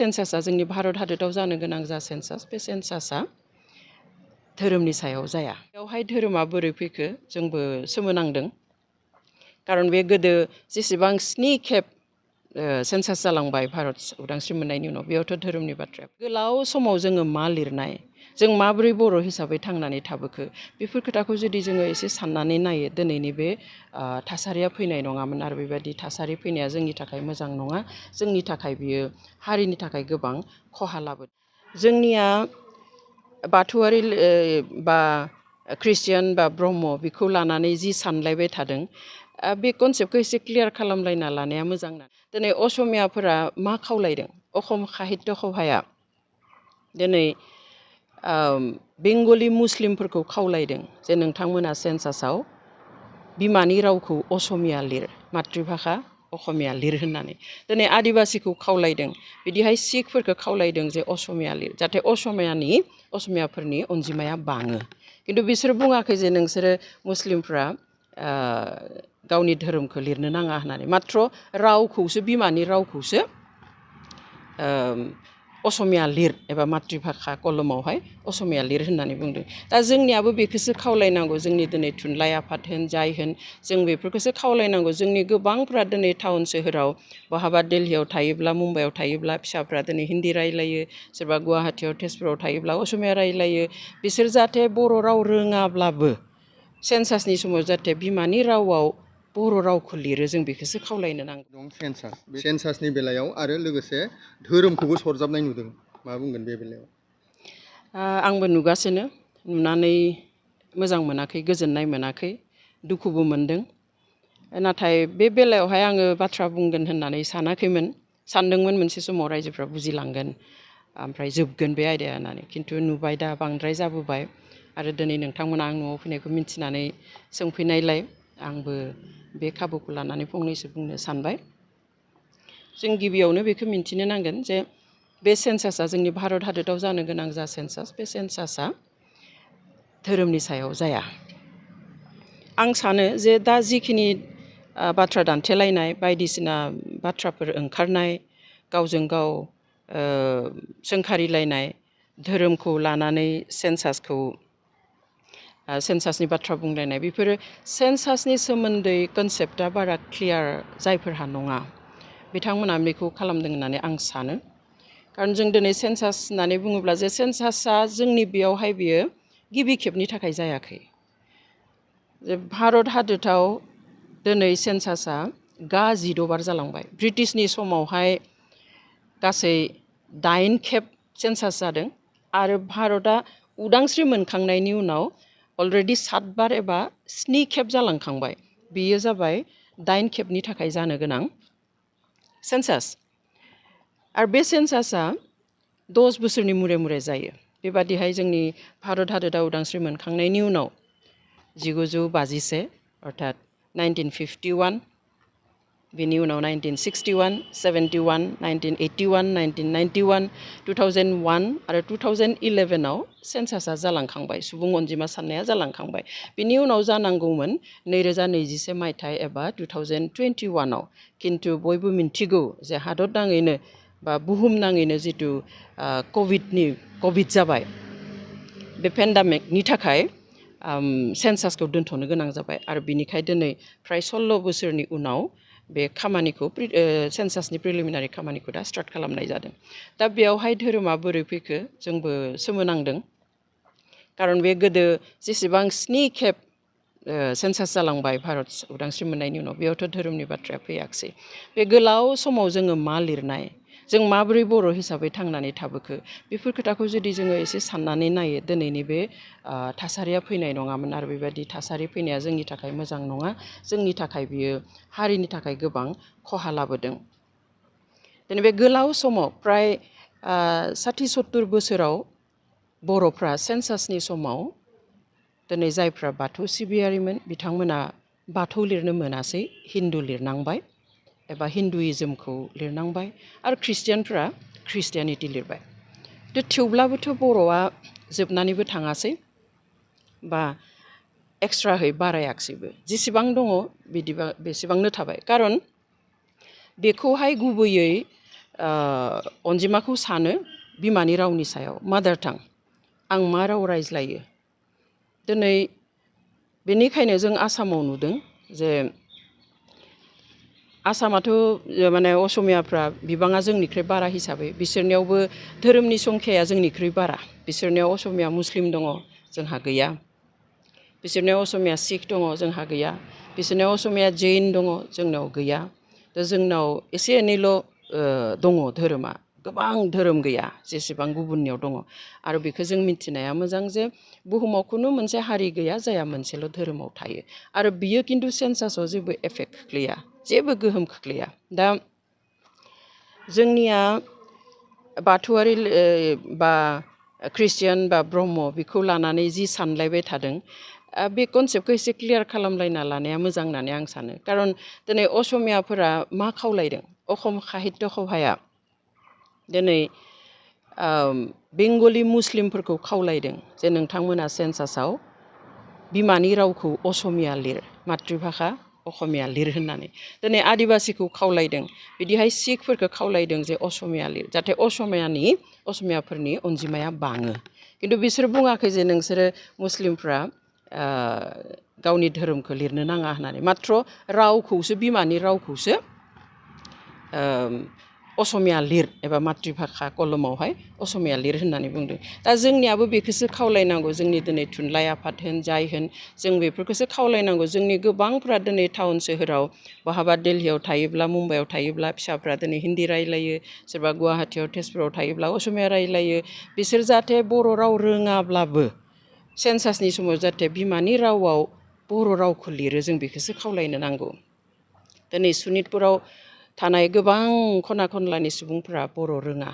सेन्सासआ जोंनि भारत हादराव जानो गोनां जा सेन्सास बे सेन्सासआ धोरोमनि सायाव जाया। बेवहाय धोरोमा बोरै फैखो जोंबो सोमोनांदों। खारन बे गोदो जेसेबां 7 खेब सेन्सास जालांबाय भारत उदांस्रि मोननायनि उनाव बेयावथ' धोरोमनि बाथ्राया गोलाव समाव जोङो मा लिरनाय जों माबोरै बर' हिसाबै थांनानै थाबोखो बेफोर खोथाखौ जुदि जोङो एसे साननानै नायो दिनैनि बे थासारिया फैनाय नङामोन आरो बेबायदि थासारि फैनाया जोंनि थाखाय मोजां नङा। जोंनि थाखाय बियो हारिनि थाखाय गोबां खहा लाबोदों। जोंनिया बाथौआरि बा ख्रिस्टियान बा ब्रह्म बेखौ लानानै जि सानलायबाय थादों बे कनसेप्टखौ एसे क्लियार खालामलायना लानाया मोजां। दिनै असमियाफोरा मा खावलायदों अखम साहित्य सभाया दिनै बेंगलि मुस्लिमफोरखौ खावलायदों जे नोंथांमोना सेन्सासआव बिमानि रावखौ असमिया लिर मातृभाषा असमिया लिर होननानै दिनै आदिबासिखौ खावलायदों बिदिहाय सिखफोरखौ खावलायदों जे असमिया लिर जाहाथे असमियाफोरनि अनजिमाया बाङो। खिन्थु बिसोर बुङाखै जे नोंसोरो मुस्लिमफ्रा गावनि धोरोमखौ लिरनो नाङा होननानै मात्र रावखौसो बिमानि रावखौसो असमिया लिर एबा मातृभाषा कलमावहाय असमिया लिर होननानै बुंदों। दा जोंनियाबो बेखौसो खावलायनांगौ जोंनि दिनै थुनलाइ आफाद होन जाय होन जों बेफोरखौसो खावलायनांगौ। जोंनि गोबांफ्रा दिनै टाउन सोहोराव बहाबा दिल्लीयाव थायोब्ला मुम्बाइआव थायोब्ला फिसाफ्रा दिनै हिन्दी रायलायो सोरबा गुवाहाटीयाव तेजपुराव थायोब्ला असमिया रायलायो बिसोर जाहाथे बर' राव रोङाब्लाबो सेन्सासनि समाव जाहाथे बिमानि रावाव बर' रावखौ लिरो जों बेखौसो खावलायनो नांगौ। सेन्सासनि बेलायाव आरो लोगोसे धोरोमखौबो सरजाबनाय नुदों मा बुंगोन बे बेलायाव? आंबो नुगासिनो नुनानै मोजां मोनाखै गोजोननाय मोनाखै दुखुबो मोनदों। नाथाय बे बेलायावहाय आङो बाथ्रा बुंगोन होननानै सानाखैमोन सानदोंमोन मोनसे समाव रायजोफ्रा बुजिलांगोन ओमफ्राय जोबगोन बे आयदाया होननानै खिन्थु नुबाय दा बांद्राय जाबोबाय आरो दिनै नोंथांमोना आं न'आव फैनायखौ मिन्थिनानै सोंफैनायलाय आंबो बे खाबुखौ लानानै फंनैसो बुंनो सानबाय। जों गिबियावनो बेखौ मिन्थिनो नांगोन जे बे सेन्सासआ जोंनि भारत हादराव जानो गोनां जा सेन्सास बे सेन्सासआ धोरोमनि सायाव जाया। आं सानो जे दा जिखिनि बाथ्रा दान्थेलायनाय बायदिसिना बाथ्राफोर ओंखारनाय गावजों गाव सोंखारिलायनाय धोरोमखौ लानानै सेन्सासनि बाथ्रा बुंलायनाय बेफोरो सेन्सासनि सोमोन्दै कनसेप्टआ बारा क्लियार जायफोरहा नङा बिथांमोना बेखौ खालामदों होननानै आं सानो। खारन जों दिनै सेन्सास होननानै बुङोब्ला जे सेन्सासआ जोंनि बेयावहाय बियो गिबि खेबनि थाखाय जायाखै। जे भारत हादराव दिनै सेन्सासआ 16 बार जालांबाय। ब्रिटिशनि समावहाय गासै 8 खेब सेन्सास जादों आरो भारतआ उदांस्रि मोनखांनायनि उनाव अलरेडि 7 बार एबा 7 खेब जालांखांबाय। बेयो जाबाय 8 खेबनि थाखाय जानो गोनां सेन्सास आरो बे सेन्सासआ 10 बोसोरनि मुरे मुरे जायो। बेबादिहाय जोंनि भारत हादरा उदांस्रि मोनखांनायनि उनाव 1951 अर्थात 1951 बेनि उनाव 1961, 71, 1981, 1991, 2001 आरो 2011आव सेन्सासआ जालांखांबाय सुबुं अनजिमा साननाया जालांखांबाय। बिनि उनाव जानांगौमोन 2021 मायथाइ एबा 2021आव खिन्थु बयबो मिन्थिगौ जे हादर नाङैनो बा बुहुम नाङैनो जिथु कभिड जाबाय बे पेन्डामिकनि थाखाय सेन्सासखौ दोनथ'नो गोनां जाबाय आरो बिनिखाय दिनै फ्राय 16 बोसोरनि उनाव बे खामानिखौ सेन्सासनि प्रिलिमिनारि खामानिखौ दा स्टार्ट खालामनाय जादों। दा बेयावहाय धोरोमा बोरै फैखो जोंबो सोमोनांदों। खारन बे गोदो जेसेबां 7 खेब सेन्सास जालांबाय भारत उदांस्रि मोननायनि उनाव बेयावथ' धोरोमनि बाथ्राया फैयाखिसै। बे गोलाव समाव जोङो मा लिरनाय जों माबोरै बर' हिसाबै थांनानै थाबोखो बेफोर खोथाखौ जुदि जोङो एसे साननानै नायो दिनैनि बे थासारिया फैनाय नङामोन आरो बेबायदि थासारि फैनाया जोंनि थाखाय मोजां नङा। जोंनि थाखाय बियो हारिनि थाखाय गोबां खहा लाबोदों। दिनै बे गोलाव समाव फ्राय 60-70 बोसोराव बर'फ्रा सेन्सासनि समाव दिनै जायफ्रा बाथौ सिबियारिमोन बिथांमोना बाथौ लिरनो मोनासै हिन्दु लिरनांबाय एबा हिन्दुइज्मखौ लिरनांबाय आरो ख्रिस्टियानफ्रा ख्रिस्टियानिटि लिरबाय। थेवब्लाबोथ' बर'आ जोबनानैबो थाङासै बा एक्सट्राहै बारायाखिसैबो जेसेबां दङ बिदिबा बेसेबांनो थाबाय। खारन बेखौहाय गुबैयै अनजिमाखौ सानो बिमानि रावनि सायाव मादार टां आं मा राव रायज्लायो दिनै बेनिखायनो जों आसामाव नुदों जे आसामाथ' माने असमियाफ्रा बिबाङा जोंनिख्रुइ बारा हिसाबै बिसोरनियावबो धोरोमनि संख्याया जोंनिख्रुइ बारा बिसोरनियाव असमिया मुस्लिम दङ जोंहा गैया बिसोरनियाव असमिया सिख दङ जोंहा गैया बिसोरनियाव असमिया जैन दङ जोंनाव गैया दा जोंनाव एसे एनैल' दङ धोरोमा गोबां धोरोम गैया जेसेबां गुबुननियाव दङ आरो बेखौ जों मिथिनाया मोजां जे बुहुमाव खुनु मोनसे हारि गैया जाया मोनसेल' धोरोमाव थायो आरो बियो खिन्थु सेन्सासाव जेबो एफेक्ट खोख्लैया जेबो गोहोम खोख्लैया दा जोंनिया बाथौआरि बा ख्रिस्टियान बा ब्रह्म बेखौ लानानै जि सानलायबाय थादों बे कनसेप्टखौ एसे क्लियार खालामलायना लानाया मोजां होननानै आं सानो खारन दिनै असमियाफोरा मा खावलायदों अखम साहित्य सभाया दिनै बेंगलि मुस्लिमफोरखौ खावलायदों जे नोंथांमोना सेन्सासाव बिमानि रावखौ असमिया लिर मातृभाषा असमिया लिर होननानै दिनै आदिबासिखौ खावलायदों बिदिहाय सिखफोरखौ खावलायदों जे असमिया लिर जाहाथे असमियाफोरनि अनजिमाया बाङो खिन्थु बिसोर बुङाखै जे नोंसोरो मुस्लिमफ्रा गावनि धोरोमखौ लिरनो नाङा होननानै माथ्र रावखौसो बिमानि रावखौसो असमिया लिर एबा मातृभाषा कलमावहाय असमिया लिर होननानै बुंदों दा जोंनियाबो बेखौसो खावलायनांगौ जोंनि दिनै थुनलाइ आफाद होन जाय होन जों बेफोरखौसो खावलायनांगौ जोंनि गोबांफ्रा दिनै टाउन सोहोराव बहाबा दिल्लीयाव थायोब्ला मुम्बाइआव थायोब्ला फिसाफ्रा दिनै हिन्दी रायलायो सोरबा गुवाहाटीयाव तेजपुराव थायोब्ला असमिया रायलायो बिसोर जाहाथे बर' राव रोङाब्लाबो सेन्सासनि समाव जाहाथे बिमानि रावाव बर' रावखौ लिरो जों बेखौसो खावलायनो नांगौ दिनै सनितपुराव थानाय गोबां खना खनलानि सुबुंफोरा बर' रोङा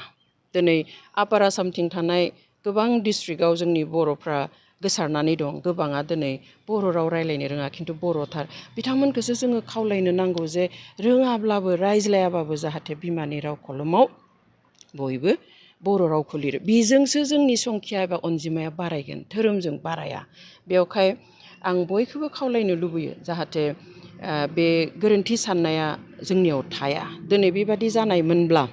दिनै आपार आसामथिं थानाय गोबां डिस्ट्रिक्टआव जोंनि बर'फ्रा गोसारनानै दं गोबाङा दिनै बर' राव रायलायनो रोङा खिन्थु बर'थार बिथांमोनखौसो जोङो खावलायनो नांगौ जे रोङाब्लाबो रायज्लायाबाबो जाहाथे बिमानि राव कलमाव बयबो बर' रावखौ लिरो बेजोंसो जोंनि संख्या एबा अनजिमाया बारायगोन धोरोमजों बाराया बेवहाय आं बयखौबो खावलायनो लुबैयो जाहाथे बे गोरोन्थि साननाया जोंनियाव थाया दिनै बेबादि जानायमोनब्ला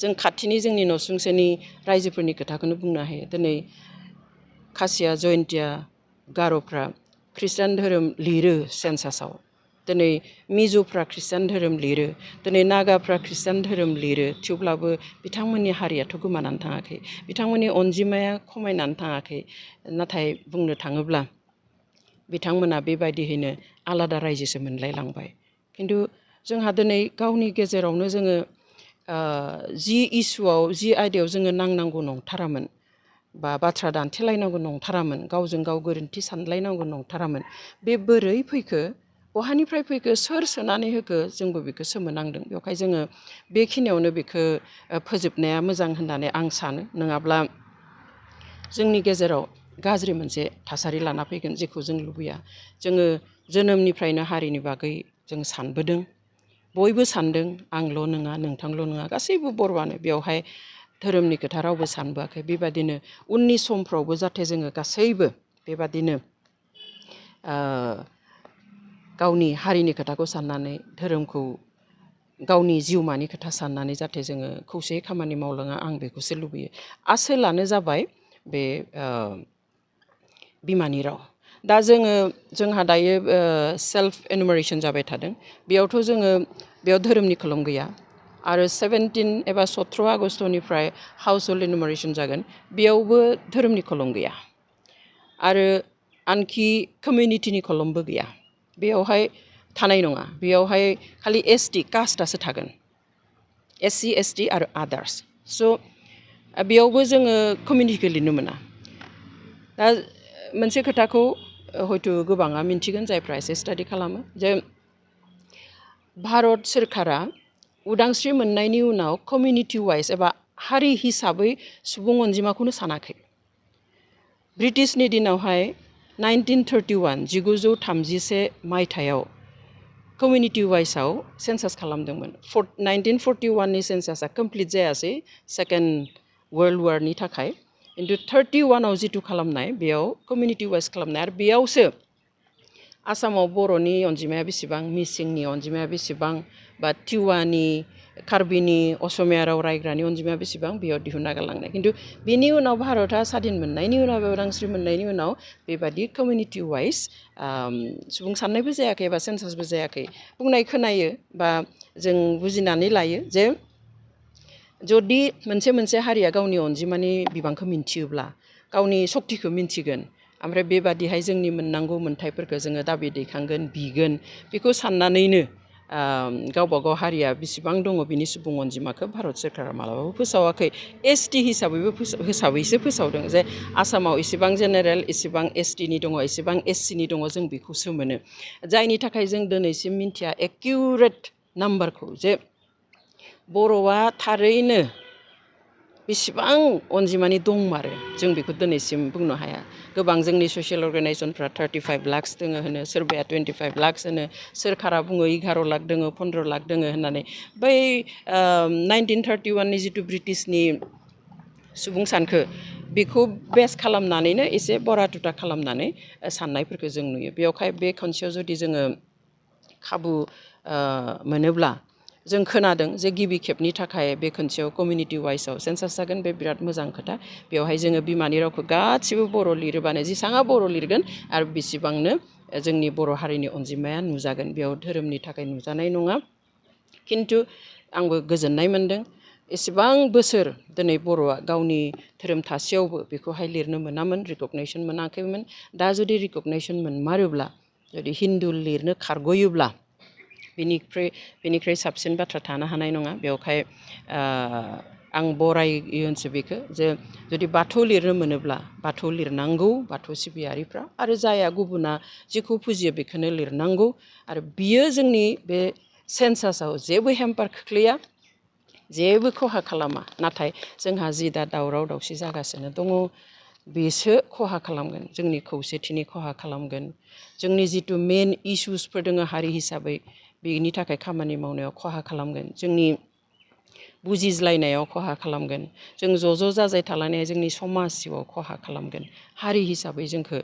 जों खाथिनि जोंनि नसुंसेनि रायजोफोरनि खोथाखौनो बुंनो हायो दिनै खासिया जयन्तिया गार'फ्रा ख्रिस्टान धोरोम लिरो सेन्सासाव दिनै मिज'फ्रा ख्रिस्टान धोरोम लिरो दिनै नागाफ्रा ख्रिस्टान धोरोम लिरो थेवब्लाबो बिथांमोननि हारियाथ' गोमानानै थाङाखै बिथांमोननि अनजिमाया खमायनानै थाङाखै नाथाय बुंनो थाङोब्ला बिथांमोना बेबायदियैनो आलादा रायजोसो मोनलायलांबाय खिन्थु जोंहा दिनै गावनि गेजेरावनो जोङो जि इस्युआव जि आयदायाव जोङो नांनांगौ नंथारामोन बा बाथ्रा दान्थेलायनांगौ नंथारामोन गावजों गाव गोरोन्थि सानलायनांगौ नंथारामोन बे बोरै फैखो बहानिफ्राय फैखो सोर सोनानै होखो जोंबो बेखौ सोमोनांदों बेवहाय जोङो बेखिनियावनो बेखौ फोजोबनाया मोजां होननानै आं सानो नङाब्ला जोंनि गेजेराव गाज्रि मोनसे थासारि लाना फैगोन जेखौ जों लुबैया जोङो जोनोमनिफ्रायनो हारिनि बागै जों सानबोदों बयबो सानदों आंल' नङा नोंथांल' नङा गासैबो बर'आनो बेवहाय धोरोमनि खोथा रावबो सानबोआखै बेबादिनो उननि समफ्रावबो जाहाथे जोङो गासैबो बेबादिनो गावनि हारिनि खोथाखौ साननानै धोरोमखौ गावनि जिउमानि खोथा साननानै जाहाथे जोङो खौसेयै खामानि मावलाङा आं बेखौसो लुबैयो आसोलानो जाबाय बे बिमानि राव दा जोंहा दायो सेल्फ एनुमारेसन जाबाय थादों बेयावथ' जोङो बेयाव धोरोमनि खोलोम गैया आरो 17 एबा 17 आगस्टनिफ्राय हाउस हल्ड एनुमारेसन जागोन बेयावबो धोरोमनि खोलोम गैया आरो आनखि कमिउनिटिनि खोलोमबो गैया बेयावहाय थानाय नङा बेयावहाय खालि एसटि कास्टआसो थागोन एससि एसटि आरो आदार्स स' बेयावबो जोङो कमिउनिटिखौ लिरनो मोना दा मोनसे खोथाखौ हयथ' गोबाङा मिन्थिगोन जायफ्रा एसे स्टाडि खालामो जे भारत सोरखारा उदांस्रि मोननायनि उनाव कमिउनिटि वाइज एबा हारि हिसाबै सुबुं अनजिमाखौनो सानाखै ब्रिटिशनि दिनावहाय 1931 मायथाइयाव कमिउनिटि वाइजआव सेन्सास खालामदोंमोन 1941नि सेन्सासआ कमप्लिट जायासै सेकेन्ड वर्ल्ड वारनि थाखाय खिन्थु 31आव जिथु खालामनाय बेयाव कमिउनिटि वाइज खालामनाय आरो बेयावसो आसामाव बर'नि अनजिमाया बेसेबां मिसिंनि अनजिमाया बेसेबां बा टिवानि कार्बिनि असमिया राव रायग्रानि अनजिमाया बेसेबां बेयाव दिहुनना गालांनाय खिन्थु बिनि उनाव भारतआ स्वाधीन मोननायनि उनाव उदांस्रि मोननायनि उनाव बेबादि कमिउनिटि वाइज सुबुं साननायबो जायाखै एबा सेन्सासबो जायाखै बुंनाय खोनायो बा जों बुजिनानै लायो जे जुदि मोनसे हारिया गावनि अनजिमानि बिबांखौ मिन्थियोब्ला गावनि सक्तिखौ मिन्थिगोन ओमफ्राय बेबादिहाय जोंनि मोननांगौ मोन्थाइफोरखौ जोङो दाबि दैखांगोन बिगोन बेखौ साननानैनो गावबा गाव हारिया बेसेबां दङ बिनि सुबुं अनजिमाखौ भारत सोरकारा मालाबाबो फोसावाखै एसटि हिसाबैसो फोसावदों जे आसामाव इसेबां जेनेरेल इसेबां एसटिनि दङ इसेबां एससिनि दङ जों बेखौसो मोनो जायनि थाखाय जों दिनैसिम मिन्थिया एक्युरेट नाम्बारखौ जे बर'आ थारैनो बेसेबां अनजिमानि दंमारो जों बेखौ दिनैसिम बुंनो हाया गोबां जोंनि ससियेल अर्गानाइजेसनफ्रा 35 लाख दोङो होनो सोरबाया 25 लाख होनो सोरखारा बुङो 11 लाख दोङो 15 लाख दोङो होननानै बै 1931 नि जिथु ब्रिटिशनि सुबुं सानखो बेखौ बेस खालामनानैनो एसे बरा तुता खालामनानै साननायफोरखौ जों नुयो बेयावहाय बे खनसेयाव जुदि जोङो खाबु मोनोब्ला जों खोनादों जे गिबि खेबनि थाखाय बे खनसेयाव कमिउनिटि वाइसआव सेन्सास जागोन बे बिराद मोजां खोथा बेवहाय जोङो बिमानि रावखौ गासिबो बर' लिरोबानो जेसेबां बर' लिरगोन आरो बेसेबांनो जोंनि बर' हारिनि अनजिमाया नुजागोन बेयाव धोरोमनि थाखाय नुजानाय नङा खिन्थु आंबो गोजोननाय मोनदों एसेबां बोसोर दिनै बर'आ गावनि धोरोम थासेयावबो बेखौहाय लिरनो मोनामोन रिकगनाइसन मोनाखैमोन दा जुदि रिकगनाइसन मोनमारोब्ला जुदि हिन्दु लिरनो खारग'योब्ला बेनिख्रुइ साबसिन बाथ्रा थानो हानाय नङा बेवहाय आं बरायोसो बेखौ जे जुदि बाथौ लिरनो मोनोब्ला बाथौ लिरनांगौ बाथौ सिबियारिफ्रा आरो जाया गुबुना जेखौ फुजियो बेखौनो लिरनांगौ आरो बियो जोंनि बे सेन्सासाव जेबो हेम्पार खोख्लैया जेबो खहा खालामा नाथाय जोंहा जि दा दावराव दावसि जागासिनो दङ बेसो खहा खालामगोन जोंनि खौसेथिनि खहा खालामगोन जोंनि जिथु मेन इसुसफोर दङ हारि हिसाबै बेनि थाखाय खामानि मावनायाव खहा खालामगोन जोंनि बुजिज्लायनायाव खहा खालामगोन जों ज' जाजाय थालायनाया जोंनि समाज जिउआव खहा खालामगोन हारि हिसाबै जोंखौ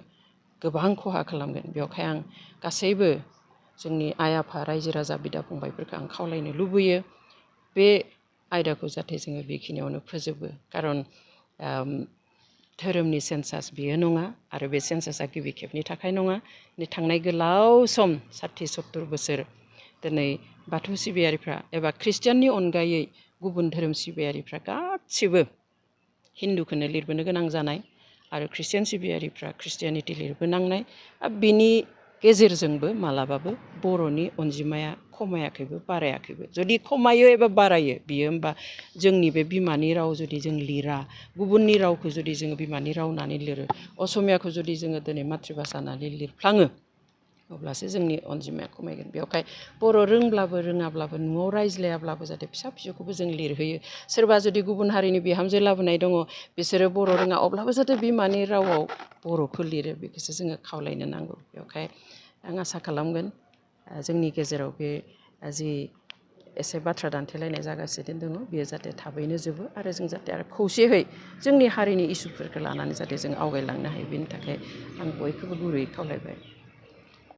गोबां खहा खालामगोन बेवहाय आं गासैबो जोंनि आइ आफा रायजो राजा बिदा फंबायफोरखौ आं खावलायनो लुबैयो बे आयदाखौ जाहाथे जोङो बेखिनियावनो फोजोबो खारन धोरोमनि सेन्सास बेयो नङा आरो बे सेन्सासा गिबि खेबनि थाखाय नङा थांनाय गोलाव सम 60-70 बोसोर दिनै बाथौ सिबियारिफ्रा एबा ख्रिस्टियाननि अनगायै गुबुन धोरोम सिबियारिफ्रा गासिबो हिन्दुखौनो लिरबोनो गोनां जानाय आरो ख्रिस्टियान सिबियारिफ्रा ख्रिस्टियानिटि लिरबोनांनाय बिनि गेजेरजोंबो मालाबाबो बर'नि अनजिमाया खमायाखैबो बारायाखैबो जुदि खमायो एबा बारायो बियो होमबा जोंनि बे बिमानि राव जुदि जों लिरा गुबुननि रावखौ जुदि जोङो बिमानि राव होननानै लिरो असमियाखौ जुदि जोङो दिनै मातृभाषा होननानै लिरफ्लाङो अब्लासो जोंनि अनजिमाया खमायगोन बेवहाय बर' रोंब्लाबो रोङाब्लाबो न'आव रायज्लायाब्लाबो जाहाथे फिसा फिसौखौबो जों लिरहोयो सोरबा जुदि गुबुन हारिनि बिहामजो लाबोनाय दङ बिसोरो बर' रोङा अब्लाबो जाहाथे बिमानि रावाव बर'खौ लिरो बेखौसो जोङो खावलायनो नांगौ बेवहाय आं आसा खालामगोन जोंनि गेजेराव बे जि एसे बाथ्रा दान्थेलायनाय जागासिनो दङ बेयो जाहाथे थाबैनो जोबो आरो जों जाहाथे आरो खौसेयै जोंनि हारिनि इसुफोरखौ लानानै जाहाथे जों आवगायलांनो हायो बेनि थाखाय आं बयखौबो गुरैयै खावलायबाय